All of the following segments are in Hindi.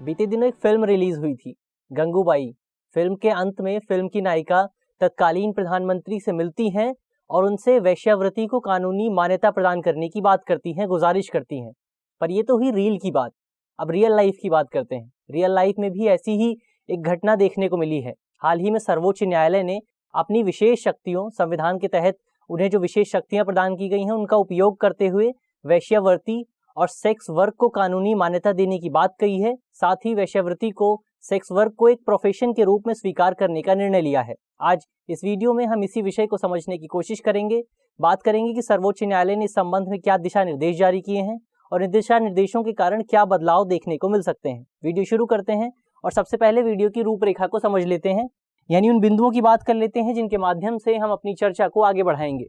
बीते दिनों एक फिल्म रिलीज हुई थी, गंगूबाई। फिल्म के अंत में फिल्म की नायिका तत्कालीन प्रधानमंत्री से मिलती हैं और उनसे वेश्यावृत्ति को कानूनी मान्यता प्रदान करने की बात करती हैं, गुजारिश करती हैं। पर ये तो हुई रील की बात। अब रियल लाइफ की बात करते हैं। रियल लाइफ में भी ऐसी ही एक घटना देखने को मिली है। हाल ही में सर्वोच्च न्यायालय ने अपनी विशेष शक्तियों, संविधान के तहत उन्हें जो विशेष शक्तियां प्रदान की गई हैं, उनका उपयोग करते हुए वेश्यावृत्ति और सेक्स वर्क को कानूनी मान्यता देने की बात कही है। साथ ही वेश्यावृत्ति को, सेक्स वर्क को एक प्रोफेशन के रूप में स्वीकार करने का निर्णय लिया है। आज इस वीडियो में हम इसी विषय को समझने की कोशिश करेंगे। बात करेंगे कि सर्वोच्च न्यायालय ने इस संबंध में क्या दिशा निर्देश जारी किए हैं और इन दिशा निर्देशों के कारण क्या बदलाव देखने को मिल सकते हैं। वीडियो शुरू करते हैं और सबसे पहले वीडियो की रूपरेखा को समझ लेते हैं, यानी उन बिंदुओं की बात कर लेते हैं जिनके माध्यम से हम अपनी चर्चा को आगे बढ़ाएंगे।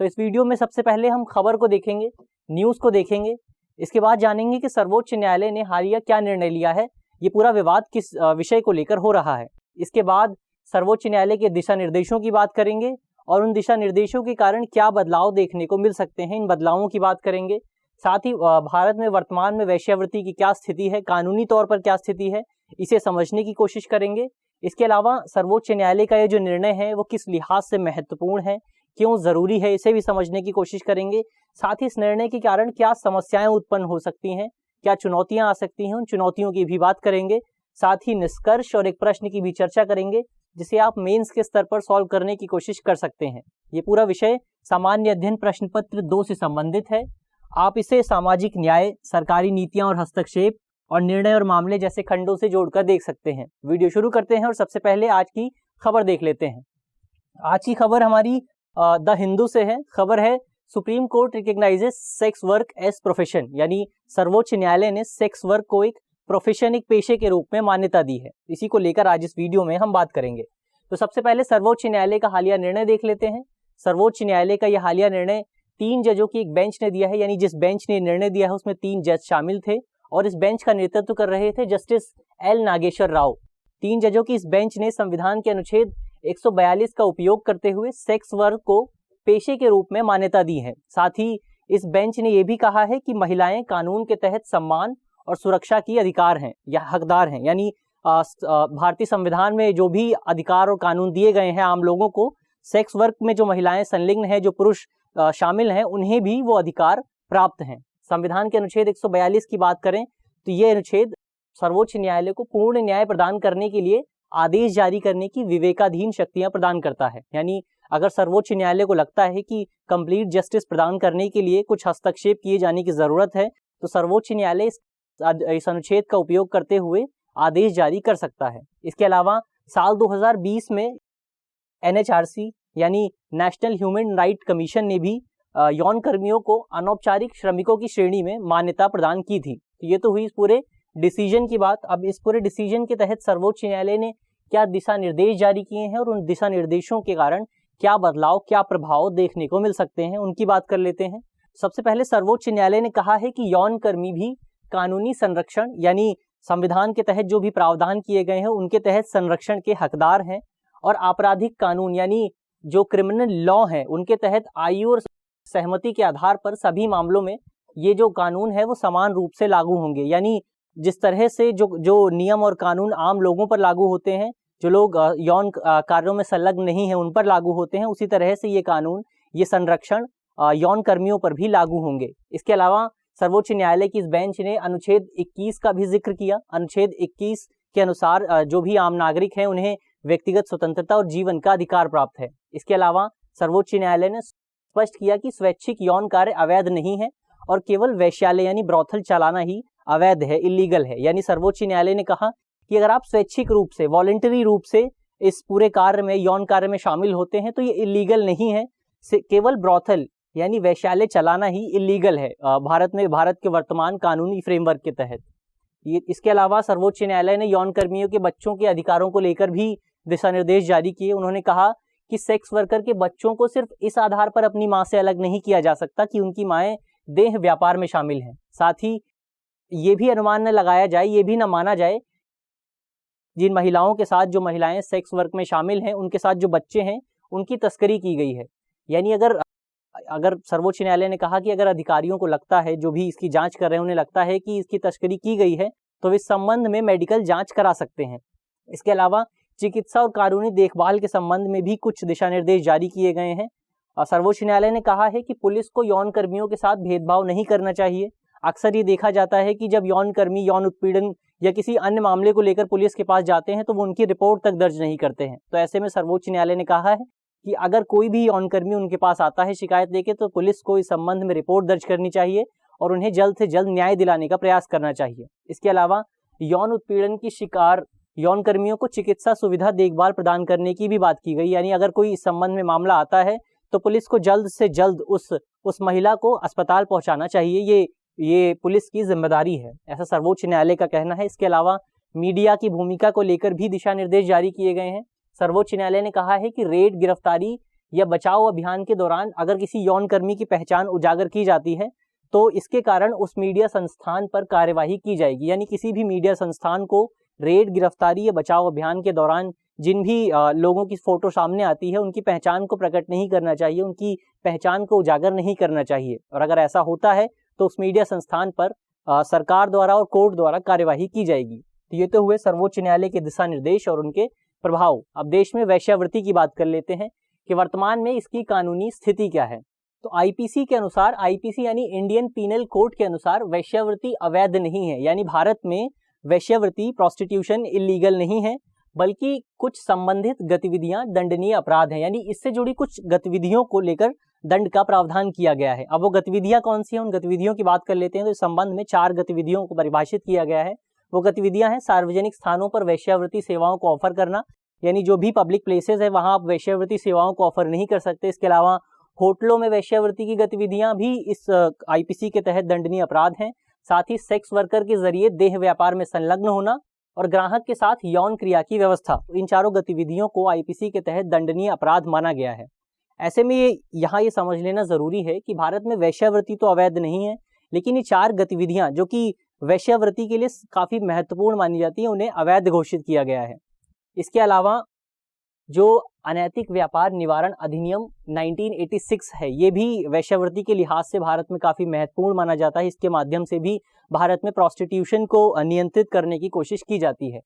तो इस वीडियो में सबसे पहले हम खबर को देखेंगे, न्यूज को देखेंगे। इसके बाद जानेंगे कि सर्वोच्च न्यायालय ने हालिया क्या निर्णय लिया है, ये पूरा विवाद किस विषय को लेकर हो रहा है। इसके बाद सर्वोच्च न्यायालय के दिशा निर्देशों की बात करेंगे और उन दिशा निर्देशों के कारण क्या बदलाव देखने को मिल सकते हैं, इन बदलावों की बात करेंगे। साथ ही भारत में वर्तमान में वेश्यावृत्ति की क्या स्थिति है, कानूनी तौर पर क्या स्थिति है, इसे समझने की कोशिश करेंगे। इसके अलावा सर्वोच्च न्यायालय का ये जो निर्णय है वो किस लिहाज से महत्वपूर्ण है, क्यों जरूरी है, इसे भी समझने की कोशिश करेंगे। साथ ही इस निर्णय के कारण क्या समस्याएं उत्पन्न हो सकती हैं, क्या चुनौतियां आ सकती हैं, उन चुनौतियों की भी बात करेंगे। साथ ही निष्कर्ष और एक प्रश्न की भी चर्चा करेंगे जिसे आप मेंस के स्तर पर सॉल्व करने की कोशिश कर सकते हैं। ये पूरा विषय सामान्य अध्ययन प्रश्न पत्र 2 से संबंधित है। आप इसे सामाजिक न्याय, सरकारी नीतियां और हस्तक्षेप और निर्णय और मामले जैसे खंडों से जोड़कर देख सकते हैं। वीडियो शुरू करते हैं और सबसे पहले आज की खबर देख लेते हैं। आज की खबर हमारी द हिंदू से है। खबर है, Supreme Court recognizes sex work as profession, यानी सर्वोच्च न्यायालय ने सेक्स वर्क को एक प्रोफेशन, एक पेशे के रूप में मान्यता दी है। इसी को लेकर आज इस वीडियो में हम बात करेंगे। तो सबसे पहले सर्वोच्च न्यायालय का हालिया निर्णय देख लेते हैं। सर्वोच्च न्यायालय का यह हालिया निर्णय 3 जजों की एक बेंच ने दिया है, यानी जिस बेंच ने निर्णय दिया है उसमें 3 जज शामिल थे और इस बेंच का नेतृत्व कर रहे थे जस्टिस एल नागेश्वर राव। 3 जजों की इस बेंच ने संविधान के अनुच्छेद 142 का उपयोग करते हुए सेक्स वर्क को पेशे के रूप में मान्यता दी है। साथ ही इस बेंच ने यह भी कहा है कि महिलाएं कानून के तहत सम्मान और सुरक्षा की अधिकार हैं या हकदार हैं, यानी भारतीय संविधान में जो भी अधिकार और कानून दिए गए हैं आम लोगों को, सेक्स वर्क में जो महिलाएं संलिग्न हैं, जो पुरुष शामिल हैं, उन्हें भी वो अधिकार प्राप्त हैं। संविधान के अनुच्छेद 142 की बात करें तो ये अनुच्छेद सर्वोच्च न्यायालय को पूर्ण न्याय प्रदान करने के लिए आदेश जारी करने की विवेकाधीन शक्तियां प्रदान करता है। यानी अगर सर्वोच्च न्यायालय को लगता है कि कंप्लीट जस्टिस प्रदान करने के लिए कुछ हस्तक्षेप किए जाने की जरूरत है, तो सर्वोच्च न्यायालय इस अनुच्छेद का उपयोग करते हुए आदेश जारी कर सकता है। इसके अलावा साल 2020 में NHRC यानी नेशनल ह्यूमन राइट कमीशन ने भी यौन कर्मियों को अनौपचारिक श्रमिकों की श्रेणी में मान्यता प्रदान की थी। तो ये तो हुई इस पूरे डिसीजन की बात। अब इस पूरे डिसीजन के तहत सर्वोच्च न्यायालय ने क्या दिशा निर्देश जारी किए हैं और उन दिशा निर्देशों के कारण क्या बदलाव, क्या प्रभाव देखने को मिल सकते हैं, उनकी बात कर लेते हैं। सबसे पहले सर्वोच्च न्यायालय ने कहा है कि यौन कर्मी भी कानूनी संरक्षण, यानी संविधान के तहत जो भी प्रावधान किए गए हैं उनके तहत संरक्षण के हकदार हैं और आपराधिक कानून, यानी जो क्रिमिनल लॉ है, उनके तहत आयु और सहमति के आधार पर सभी मामलों में ये जो कानून है वो समान रूप से लागू होंगे। यानी जिस तरह से जो नियम और कानून आम लोगों पर लागू होते हैं, जो लोग यौन कार्यों में संलग्न नहीं है उन पर लागू होते हैं, उसी तरह से ये कानून, ये संरक्षण यौन कर्मियों पर भी लागू होंगे। इसके अलावा सर्वोच्च न्यायालय की इस बेंच ने अनुच्छेद 21 का भी जिक्र किया। अनुच्छेद 21 के अनुसार जो भी आम नागरिक हैं उन्हें व्यक्तिगत स्वतंत्रता और जीवन का अधिकार प्राप्त है। इसके अलावा सर्वोच्च न्यायालय ने स्पष्ट किया कि स्वैच्छिक यौन कार्य अवैध नहीं है और केवल वैश्यालय यानी ब्रोथल चलाना ही अवैध है, इलीगल है। यानी सर्वोच्च न्यायालय ने कहा कि अगर आप स्वैच्छिक रूप से, वॉलंटरी रूप से इस पूरे कार्य में, यौन कार्य में शामिल होते हैं तो ये इलीगल नहीं है। केवल ब्रोथल यानी वैश्यालय चलाना ही इलीगल है भारत में, भारत के वर्तमान कानूनी फ्रेमवर्क के तहत। इसके अलावा सर्वोच्च न्यायालय ने यौन कर्मियों के बच्चों के अधिकारों को लेकर भी दिशा निर्देश जारी किए। उन्होंने कहा कि सेक्स वर्कर के बच्चों को सिर्फ इस आधार पर अपनी मां से अलग नहीं किया जा सकता कि उनकी माएं देह व्यापार में शामिल हैं। साथ ही ये भी अनुमान न लगाया जाए, ये भी न माना जाए जिन महिलाओं के साथ, जो महिलाएं सेक्स वर्क में शामिल हैं, उनके साथ जो बच्चे हैं उनकी तस्करी की गई है। यानी अगर सर्वोच्च न्यायालय ने कहा कि अगर अधिकारियों को लगता है, जो भी इसकी जांच कर रहे हैं उन्हें लगता है कि इसकी तस्करी की गई है, तो इस संबंध में मेडिकल जांच करा सकते हैं। इसके अलावा चिकित्सा और कानूनी देखभाल के संबंध में भी कुछ दिशा निर्देश जारी किए गए हैं। सर्वोच्च न्यायालय ने कहा है कि पुलिस को यौन कर्मियों के साथ भेदभाव नहीं करना चाहिए। अक्सर ये देखा जाता है कि जब यौन कर्मी यौन उत्पीड़न या किसी अन्य मामले को लेकर पुलिस के पास जाते हैं तो वो उनकी रिपोर्ट तक दर्ज नहीं करते हैं। तो ऐसे में सर्वोच्च न्यायालय ने कहा है कि अगर कोई भी यौन कर्मी उनके पास आता है शिकायत लेके, तो पुलिस को इस संबंध में रिपोर्ट दर्ज करनी चाहिए और उन्हें जल्द से जल्द न्याय दिलाने का प्रयास करना चाहिए। इसके अलावा यौन उत्पीड़न की शिकार यौन कर्मियों को चिकित्सा सुविधा देखभाल प्रदान करने की भी बात की गई। यानी अगर कोई इस संबंध में मामला आता है तो पुलिस को जल्द से जल्द उस महिला को अस्पताल पहुंचाना चाहिए। ये पुलिस की जिम्मेदारी है, ऐसा सर्वोच्च न्यायालय का कहना है। इसके अलावा मीडिया की भूमिका को लेकर भी दिशा निर्देश जारी किए गए हैं। सर्वोच्च न्यायालय ने कहा है कि रेड, गिरफ्तारी या बचाव अभियान के दौरान अगर किसी यौन कर्मी की पहचान उजागर की जाती है तो इसके कारण उस मीडिया संस्थान पर कार्यवाही की जाएगी। यानी किसी भी मीडिया संस्थान को रेड, गिरफ्तारी या बचाव अभियान के दौरान जिन भी लोगों की फोटो सामने आती है उनकी पहचान को प्रकट नहीं करना चाहिए, उनकी पहचान को उजागर नहीं करना चाहिए। और अगर ऐसा होता है तो उस मीडिया संस्थान पर सरकार द्वारा और कोर्ट द्वारा कार्यवाही की जाएगी। तो ये तो हुए सर्वोच्च न्यायालय के दिशा निर्देश और उनके प्रभाव। अब देश में वेश्यावृत्ति की बात कर लेते हैं कि वर्तमान में इसकी कानूनी स्थिति क्या है। तो आईपीसी के अनुसार, आईपीसी यानी इंडियन पीनल कोड के अनुसार वेश्यावृत्ति अवैध नहीं है। यानी भारत में वेश्यावृत्ति, प्रोस्टिट्यूशन इलीगल नहीं है, बल्कि कुछ संबंधित गतिविधियां दंडनीय अपराध हैं। यानी इससे जुड़ी कुछ गतिविधियों को लेकर दंड का प्रावधान किया गया है। अब वो गतिविधियां कौन सी हैं, उन गतिविधियों की बात कर लेते हैं। तो इस संबंध में 4 गतिविधियों को परिभाषित किया गया है। वो गतिविधियां हैं सार्वजनिक स्थानों पर वेश्यावृत्ति सेवाओं को ऑफर करना, यानी जो भी पब्लिक प्लेसेस है वहां आप वेश्यावृत्ति सेवाओं को ऑफर नहीं कर सकते। इसके अलावा होटलों में वेश्यावृत्ति की गतिविधियां भी इस आईपीसी के तहत दंडनीय अपराध हैं। साथ ही सेक्स वर्कर के जरिए देह व्यापार में संलग्न होना और ग्राहक के साथ यौन क्रिया की व्यवस्था, इन चारों गतिविधियों को आईपीसी के तहत दंडनीय अपराध माना गया है। ऐसे में यहाँ ये समझ लेना जरूरी है कि भारत में वेश्यावृत्ति तो अवैध नहीं है, लेकिन ये 4 गतिविधियां जो कि वेश्यावृत्ति के लिए काफी महत्वपूर्ण मानी जाती है, उन्हें अवैध घोषित किया गया है। इसके अलावा जो अनैतिक व्यापार निवारण अधिनियम 1986 है, ये भी वेश्यावृत्ति के लिहाज से भारत में काफी महत्वपूर्ण माना जाता है। इसके माध्यम से भी भारत में प्रोस्टिट्यूशन को नियंत्रित करने की कोशिश की जाती है।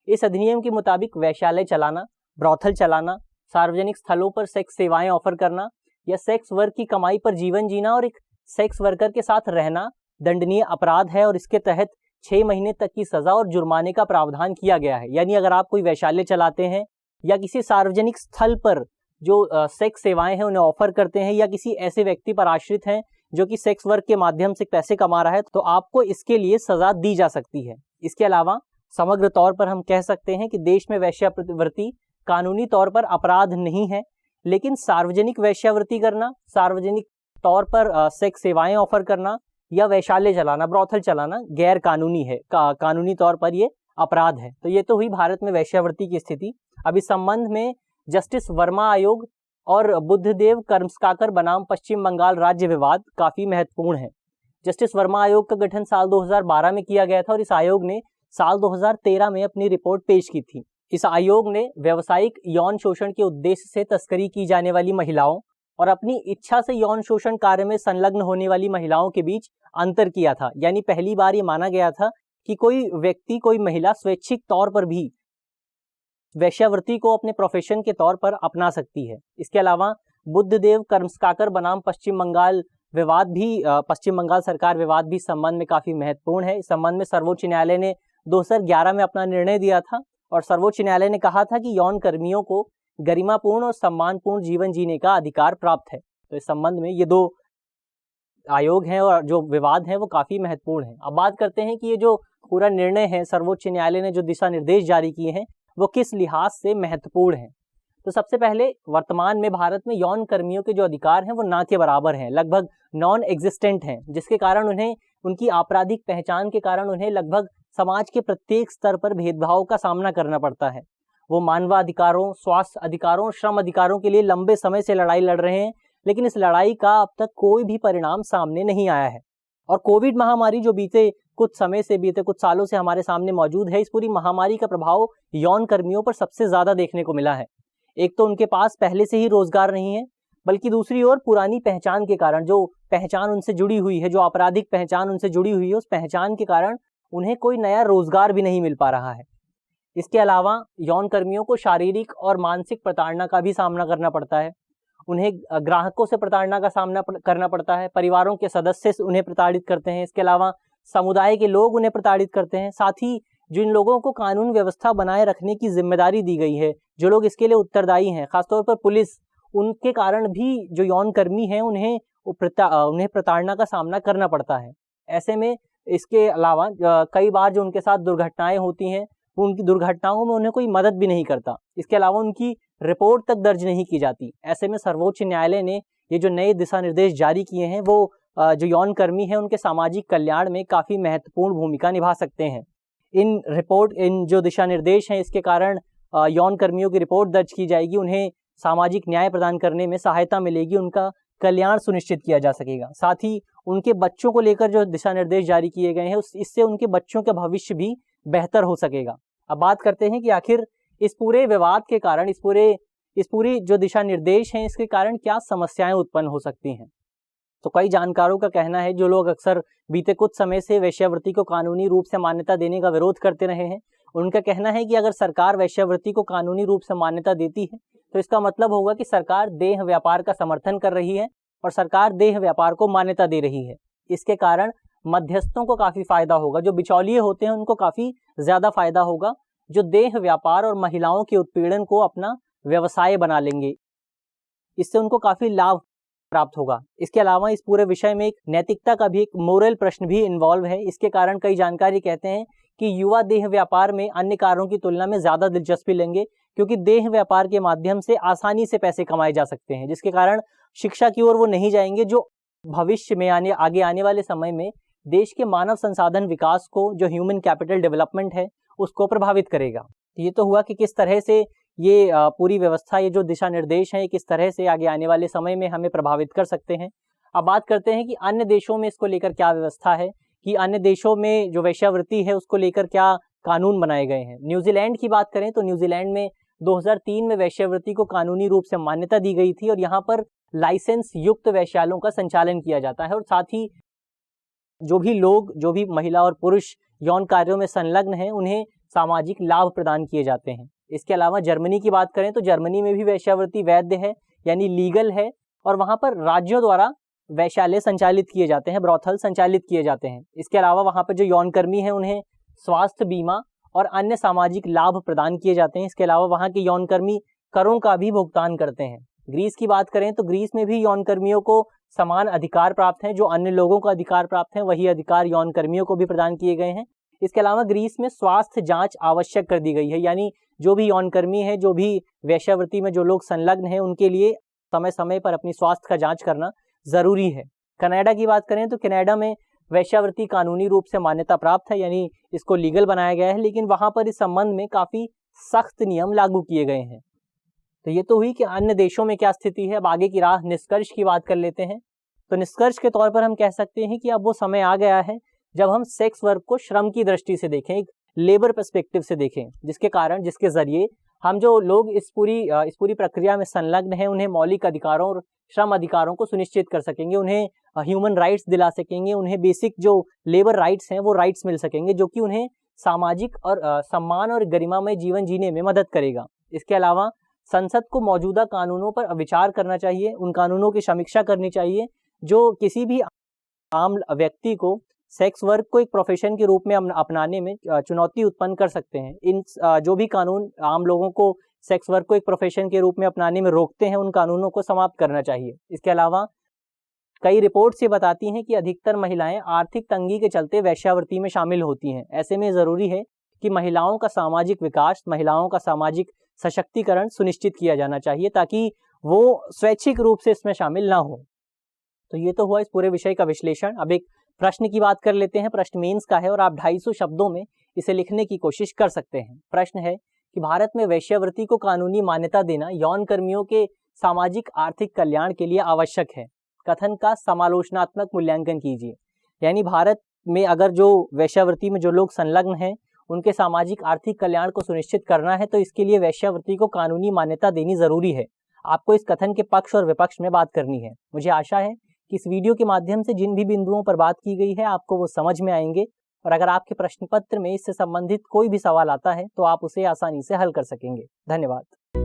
इस अधिनियम के मुताबिक वेश्यालय चलाना, ब्रॉथल चलाना, सार्वजनिक स्थलों पर सेक्स सेवाएं ऑफर करना या सेक्स वर्क की कमाई पर जीवन जीना और एक सेक्स वर्कर के साथ रहना दंडनीय अपराध है और इसके तहत 6 महीने तक की सजा और जुर्माने का प्रावधान किया गया है। यानी अगर आप कोई वैश्यालय चलाते हैं या किसी सार्वजनिक स्थल पर जो सेक्स सेवाएं हैं उन्हें ऑफर करते हैं या किसी ऐसे व्यक्ति पर आश्रित हैं जो कि सेक्स वर्क के माध्यम से पैसे कमा रहा है, तो आपको इसके लिए सजा दी जा सकती है। इसके अलावा समग्र तौर पर हम कह सकते हैं कि देश में वेश्यावृत्ति कानूनी तौर पर अपराध नहीं है, लेकिन सार्वजनिक वेश्यावृत्ति करना, सार्वजनिक तौर पर सेक्स सेवाएं ऑफर करना या वैश्यालय चलाना, ब्रॉथल चलाना गैर कानूनी है, कानूनी तौर पर ये अपराध है। तो ये तो हुई भारत में वेश्यावृत्ति की स्थिति। अब इस संबंध में जस्टिस वर्मा आयोग और बुद्धदेव कर्मस्काकर बनाम पश्चिम बंगाल राज्य विवाद काफी महत्वपूर्ण है। जस्टिस वर्मा आयोग का गठन साल 2012 में किया गया था और इस आयोग ने साल 2013 में अपनी रिपोर्ट पेश की थी। इस आयोग ने व्यावसायिक यौन शोषण के उद्देश्य से तस्करी की जाने वाली महिलाओं और अपनी इच्छा से यौन शोषण कार्य में संलग्न होने वाली महिलाओं के बीच अंतर किया था। यानी पहली बार ये माना गया था कि कोई व्यक्ति, कोई महिला स्वैच्छिक तौर पर भी वेश्यावृत्ति को अपने प्रोफेशन के तौर पर अपना सकती है। इसके अलावा बुद्धदेव कर्मस्काकर बनाम पश्चिम बंगाल विवाद भी, पश्चिम बंगाल सरकार विवाद भी संबंध में काफी महत्वपूर्ण है। इस संबंध में सर्वोच्च न्यायालय ने 2011 में अपना निर्णय दिया था और सर्वोच्च न्यायालय ने कहा था कि यौन कर्मियों को गरिमापूर्ण और सम्मानपूर्ण जीवन जीने का अधिकार प्राप्त है। तो इस संबंध में ये 2 आयोग हैं और जो विवाद है वो काफी महत्वपूर्ण है। अब बात करते हैं कि ये जो पूरा निर्णय है, सर्वोच्च न्यायालय ने जो दिशा निर्देश जारी किए हैं वो किस लिहाज से महत्वपूर्ण है। तो सबसे पहले वर्तमान में भारत में यौन कर्मियों के जो अधिकार हैं वो ना के बराबर हैं, लगभग नॉन एग्जिस्टेंट हैं, जिसके कारण उन्हें, उनकी आपराधिक पहचान के कारण उन्हें लगभग समाज के प्रत्येक स्तर पर भेदभाव का सामना करना पड़ता है। वो मानवाधिकारों, स्वास्थ्य अधिकारों, श्रम अधिकारों के लिए लंबे समय से लड़ाई लड़ रहे हैं, लेकिन इस लड़ाई का अब तक कोई भी परिणाम सामने नहीं आया है। और कोविड महामारी जो बीते कुछ सालों से हमारे सामने मौजूद है, इस पूरी महामारी का प्रभाव यौन कर्मियों पर सबसे ज्यादा देखने को मिला है। एक तो उनके पास पहले से ही रोजगार नहीं है, बल्कि दूसरी ओर पुरानी पहचान के कारण, जो पहचान उनसे जुड़ी हुई है, जो आपराधिक पहचान उनसे जुड़ी हुई है, उस पहचान के कारण उन्हें कोई नया रोजगार भी नहीं मिल पा रहा है। इसके अलावा यौन कर्मियों को शारीरिक और मानसिक प्रताड़ना का भी सामना करना पड़ता है। उन्हें ग्राहकों से प्रताड़ना का सामना करना पड़ता है, परिवारों के सदस्य उन्हें प्रताड़ित करते हैं, इसके अलावा समुदाय के लोग उन्हें प्रताड़ित करते हैं। साथ ही जिन लोगों को कानून व्यवस्था बनाए रखने की जिम्मेदारी दी गई है, जो लोग इसके लिए उत्तरदायी हैं, खासतौर पर पुलिस, उनके कारण भी जो यौन कर्मी हैं उन्हें प्रताड़ना का सामना करना पड़ता है। ऐसे में इसके अलावा कई बार जो उनके साथ दुर्घटनाएं होती हैं, उनकी दुर्घटनाओं में उन्हें कोई मदद भी नहीं करता। इसके अलावा उनकी रिपोर्ट तक दर्ज नहीं की जाती। ऐसे में सर्वोच्च न्यायालय ने ये जो नए दिशा निर्देश जारी किए हैं वो जो यौन कर्मी हैं उनके सामाजिक कल्याण में काफ़ी महत्वपूर्ण भूमिका निभा सकते हैं। इन जो दिशा निर्देश हैं इसके कारण यौन कर्मियों की रिपोर्ट दर्ज की जाएगी, उन्हें सामाजिक न्याय प्रदान करने में सहायता मिलेगी, उनका कल्याण सुनिश्चित किया जा सकेगा। साथ ही उनके बच्चों को लेकर जो दिशा निर्देश जारी किए गए हैं इससे उनके बच्चों का भविष्य भी बेहतर हो सकेगा। अब बात करते हैं कि आखिर इस पूरे विवाद के कारण, इस पूरी जो दिशा निर्देश हैं इसके कारण क्या समस्याएं उत्पन्न हो सकती हैं। तो कई जानकारों का कहना है, जो लोग अक्सर बीते कुछ समय से वेश्यावृत्ति को कानूनी रूप से मान्यता देने का विरोध करते रहे हैं, उनका कहना है कि अगर सरकार वेश्यावृत्ति को कानूनी रूप से मान्यता देती है तो इसका मतलब होगा कि सरकार देह व्यापार का समर्थन कर रही है और सरकार देह व्यापार को मान्यता दे रही है। इसके कारण मध्यस्थों को काफी फायदा होगा, जो बिचौलिए होते हैं उनको काफी ज्यादा फायदा होगा, जो देह व्यापार और महिलाओं के उत्पीड़न को अपना व्यवसाय बना लेंगे, इससे उनको काफी लाभ प्राप्त होगा। इसके अलावा इस पूरे विषय में एक नैतिकता का भी, एक मोरल प्रश्न भी इन्वॉल्व है। इसके कारण कई जानकारी कहते हैं कि युवा देह व्यापार में अन्य कार्यों की तुलना में ज्यादा दिलचस्पी लेंगे, क्योंकि देह व्यापार के माध्यम से आसानी से पैसे कमाए जा सकते हैं, जिसके कारण शिक्षा की ओर वो नहीं जाएंगे, जो भविष्य में आगे आने वाले समय में देश के मानव संसाधन विकास को, जो ह्यूमन कैपिटल डेवलपमेंट है, उसको प्रभावित करेगा। ये तो हुआ कि किस तरह से ये पूरी व्यवस्था, ये जो दिशा निर्देश हैं, किस तरह से आगे आने वाले समय में हमें प्रभावित कर सकते हैं। अब बात करते हैं कि अन्य देशों में इसको लेकर क्या व्यवस्था है, कि अन्य देशों में जो वेश्यावृत्ति है उसको लेकर क्या कानून बनाए गए हैं। न्यूजीलैंड की बात करें तो न्यूजीलैंड में 2003 में वेश्यावृत्ति को कानूनी रूप से मान्यता दी गई थी और यहाँ पर लाइसेंस युक्त वेश्यालयों का संचालन किया जाता है और साथ ही जो भी महिला और पुरुष यौन कार्यों में संलग्न हैं उन्हें सामाजिक लाभ प्रदान किए जाते हैं। इसके अलावा जर्मनी की बात करें तो जर्मनी में भी वेश्यावृत्ति वैध है, यानी लीगल है, और वहाँ पर राज्यों द्वारा वैश्यालय संचालित किए जाते हैं, ब्रॉथल संचालित किए जाते हैं। इसके अलावा वहाँ पर जो यौन कर्मी हैं उन्हें स्वास्थ्य बीमा और अन्य सामाजिक लाभ प्रदान किए जाते हैं। इसके अलावा वहाँ के यौन कर्मी करों का भी भुगतान करते हैं। ग्रीस की बात करें तो ग्रीस में भी यौन कर्मियों को समान अधिकार प्राप्त हैं, जो अन्य लोगों को अधिकार प्राप्त हैं वही अधिकार यौन कर्मियों को भी प्रदान किए गए हैं। इसके अलावा ग्रीस में स्वास्थ्य जांच आवश्यक कर दी गई है, यानी जो भी यौन कर्मी है, जो भी वेश्यावृत्ति में जो लोग संलग्न हैं उनके लिए समय समय पर अपनी स्वास्थ्य का जांच करना जरूरी है। कनाडा की बात करें तो कनाडा में वेश्यावृत्ति कानूनी रूप से मान्यता प्राप्त है, यानी इसको लीगल बनाया गया है, लेकिन वहां पर इस संबंध में काफी सख्त नियम लागू किए गए हैं। तो ये तो हुई कि अन्य देशों में क्या स्थिति है। अब आगे की राह निष्कर्ष की बात कर लेते हैं। तो निष्कर्ष के तौर पर हम कह सकते हैं कि अब वो समय आ गया है जब हम सेक्स वर्क को श्रम की दृष्टि से देखें, एक लेबर पर्सपेक्टिव से देखें, जिसके जरिए हम जो लोग इस पूरी प्रक्रिया में संलग्न हैं उन्हें मौलिक अधिकारों और श्रम अधिकारों को सुनिश्चित कर सकेंगे, उन्हें ह्यूमन राइट्स दिला सकेंगे, उन्हें बेसिक जो लेबर राइट्स हैं वो राइट्स मिल सकेंगे, जो कि उन्हें सामाजिक और सम्मान और गरिमामय जीवन जीने में मदद करेगा। इसके अलावा संसद को मौजूदा कानूनों पर विचार करना चाहिए, उन कानूनों की समीक्षा करनी चाहिए जो किसी भी आम व्यक्ति को सेक्स वर्क को एक प्रोफेशन के रूप में अपनाने में चुनौती उत्पन्न कर सकते हैं। इन जो भी कानून आम लोगों को सेक्स वर्क को एक प्रोफेशन के रूप में अपनाने में रोकते हैं, उन कानूनों को समाप्त करना चाहिए। इसके अलावा कई रिपोर्ट्स ये बताती हैं कि अधिकतर महिलाएं आर्थिक तंगी के चलते वेश्यावृत्ति में शामिल होती हैं। ऐसे में ज़रूरी है कि महिलाओं का सामाजिक विकास, महिलाओं का सामाजिक सशक्तिकरण सुनिश्चित किया जाना चाहिए, ताकि वो स्वैच्छिक रूप से इसमें शामिल ना हो। तो ये तो हुआ इस पूरे विषय का विश्लेषण। अब एक प्रश्न की बात कर लेते हैं। प्रश्न मेंस का है और आप 250 शब्दों में इसे लिखने की कोशिश कर सकते हैं। प्रश्न है कि भारत में वेश्यावृत्ति को कानूनी मान्यता देना यौन कर्मियों के सामाजिक आर्थिक कल्याण के लिए आवश्यक है। कथन का समालोचनात्मक मूल्यांकन कीजिए। यानी भारत में अगर जो वेश्यावृत्ति में जो लोग संलग्न हैं उनके सामाजिक आर्थिक कल्याण को सुनिश्चित करना है तो इसके लिए वेश्यावृत्ति को कानूनी मान्यता देनी जरूरी है। आपको इस कथन के पक्ष और विपक्ष में बात करनी है। मुझे आशा है कि इस वीडियो के माध्यम से जिन भी बिंदुओं पर बात की गई है आपको वो समझ में आएंगे और अगर आपके प्रश्न पत्र में इससे संबंधित कोई भी सवाल आता है तो आप उसे आसानी से हल कर सकेंगे। धन्यवाद।